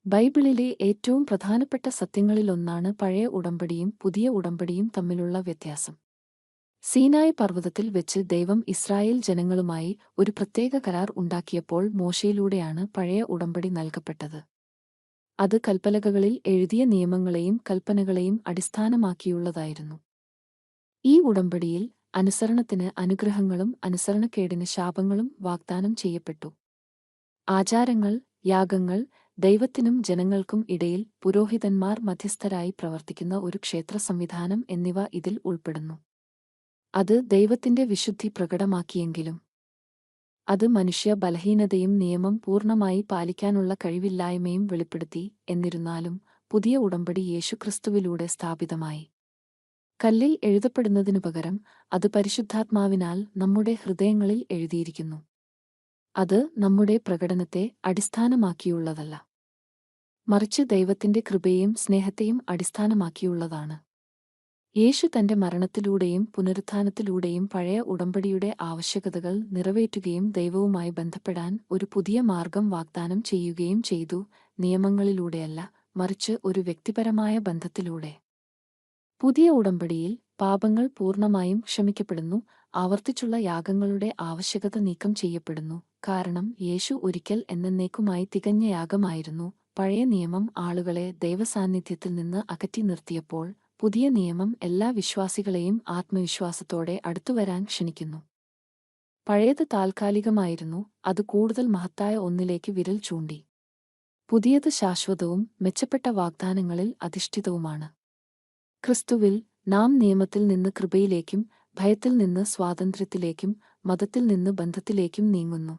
ബൈബിളിലെ ഏറ്റവും പ്രധാനപ്പെട്ട സത്യങ്ങളിലൊന്നാണ് പഴയ ഉടമ്പടിയും പുതിയ ഉടമ്പടിയും തമ്മിലുള്ള വ്യത്യാസം. സീനായ് പർവ്വതത്തിൽ വെച്ച് ദൈവം ഇസ്രായേൽ ജനങ്ങളുമായി ഒരു പ്രത്യേക കരാർ ഉണ്ടാക്കിയപ്പോൾ മോശയിലൂടെയാണ് പഴയ ഉടമ്പടി നൽകപ്പെട്ടത്. അത് കൽപ്പലകകളിൽ എഴുതിയ നിയമങ്ങളെയും കൽപ്പനകളെയും അടിസ്ഥാനമാക്കിയുള്ളതായിരുന്നു. ഈ ഉടമ്പടിയിൽ അനുസരണത്തിന് അനുഗ്രഹങ്ങളും അനുസരണക്കേടിന് ശാപങ്ങളും വാഗ്ദാനം ചെയ്യപ്പെട്ടു. ആചാരങ്ങൾ, യാഗങ്ങൾ, ദൈവത്തിനും ജനങ്ങൾക്കും ഇടയിൽ പുരോഹിതന്മാർ മധ്യസ്ഥരായി പ്രവർത്തിക്കുന്ന ഒരു ക്ഷേത്ര സംവിധാനം എന്നിവ ഇതിൽ ഉൾപ്പെടുന്നു. അത് ദൈവത്തിന്റെ വിശുദ്ധി പ്രകടമാക്കിയെങ്കിലും അത് മനുഷ്യ ബലഹീനതയും നിയമം പൂർണ്ണമായി പാലിക്കാനുള്ള കഴിവില്ലായ്മയും വെളിപ്പെടുത്തി. എന്നിരുന്നാലും പുതിയ ഉടമ്പടി യേശുക്രിസ്തുവിലൂടെ സ്ഥാപിതമായി. കല്ലിൽ എഴുതപ്പെടുന്നതിനു പകരം അത് പരിശുദ്ധാത്മാവിനാൽ നമ്മുടെ ഹൃദയങ്ങളിൽ എഴുതിയിരിക്കുന്നു. അത് നമ്മുടെ പ്രകടനത്തെ അടിസ്ഥാനമാക്കിയുള്ളതല്ല, മറിച്ച് ദൈവത്തിന്റെ കൃപയെയും സ്നേഹത്തെയും അടിസ്ഥാനമാക്കിയുള്ളതാണ്. യേശു തന്റെ മരണത്തിലൂടെയും പുനരുത്ഥാനത്തിലൂടെയും പഴയ ഉടമ്പടിയുടെ ആവശ്യകതകൾ നിറവേറ്റുകയും ദൈവവുമായി ബന്ധപ്പെടാൻ ഒരു പുതിയ മാർഗം വാഗ്ദാനം ചെയ്യുകയും ചെയ്തു, നിയമങ്ങളിലൂടെയല്ല, മറിച്ച് ഒരു വ്യക്തിപരമായ ബന്ധത്തിലൂടെ. പുതിയ ഉടമ്പടിയിൽ പാപങ്ങൾ പൂർണ്ണമായും ക്ഷമിക്കപ്പെടുന്നു, ആവർത്തിച്ചുള്ള യാഗങ്ങളുടെ ആവശ്യകത നീക്കം ചെയ്യപ്പെടുന്നു, കാരണം യേശു ഒരിക്കൽ എന്നേക്കുമായി തികഞ്ഞ യാഗമായിരുന്നു. പഴയ നിയമം ആളുകളെ ദൈവസാന്നിധ്യത്തിൽ നിന്ന് അകറ്റി നിർത്തിയപ്പോൾ പുതിയ നിയമം എല്ലാ വിശ്വാസികളെയും ആത്മവിശ്വാസത്തോടെ അടുത്തുവരാൻ ക്ഷണിക്കുന്നു. പഴയത് താൽക്കാലികമായിരുന്നു, അത് കൂടുതൽ മഹത്തായ ഒന്നിലേക്ക് വിരൽ ചൂണ്ടി. പുതിയത് ശാശ്വതവും മെച്ചപ്പെട്ട വാഗ്ദാനങ്ങളിൽ അധിഷ്ഠിതവുമാണ്. ക്രിസ്തുവിൽ നാം നിയമത്തിൽ നിന്ന് കൃപയിലേക്കും ഭയത്തിൽ നിന്ന് സ്വാതന്ത്ര്യത്തിലേക്കും മതത്തിൽ നിന്ന് ബന്ധത്തിലേക്കും നീങ്ങുന്നു.